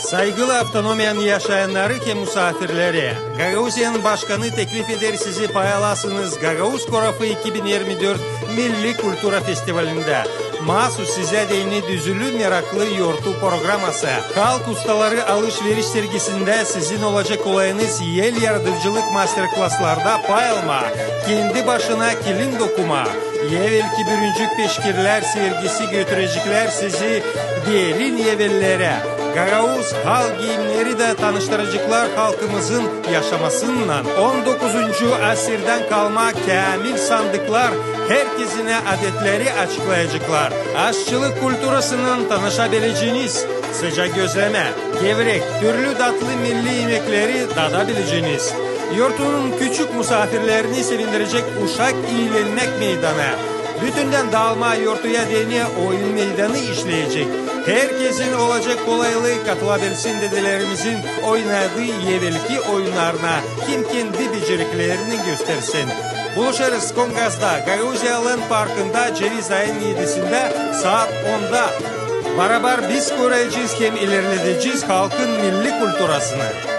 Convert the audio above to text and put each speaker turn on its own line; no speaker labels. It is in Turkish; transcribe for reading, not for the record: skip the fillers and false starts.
Saygılı Avtonomiyanı yaşayanları ki misafirleri, Gagauziya'nın başkanı teklif eder sizi paylaşsınız Gagauz Korafı 2024 Milli Kultura Festivali'nde. Mahsus size deyini düzülü meraklı yortu programası. Halk ustaları alışveriş sergisinde sizin olacak olayınız yel yaratıcılık masterclasslarda pay alma, kendi başına kilin dokuma, yevelki bürüncük peşkirler sergisi götürecekler sizi derin yevellere. Gagauz halk giyimleri de tanıştıracaklar halkımızın yaşamasından. 19. asırdan kalma kamil sandıklar herkesine adetleri açıklayacaklar. Aşçılık kültürasının tanışabileceğiniz, sıcak gözleme, gevrek, türlü tatlı milli yemekleri tadabileceğiniz. Yurtunun küçük misafirlerini sevindirecek uşak iyilenmek meydanı. Bütünden dağılma yurtuya deni oyun meydanı işleyecek. Herkesin olacak kolaylığı katılabilsin dedelerimizin oynadığı yevelki oyunlarına kim kendi beceriklerini göstersin. Buluşarız Kongaz'da, Gagauzyalı'nın parkında Ceviz ayın 7'sinde saat 10'da. Beraber biz koruyacağız hem ilerleteceğiz halkın milli kulturasını.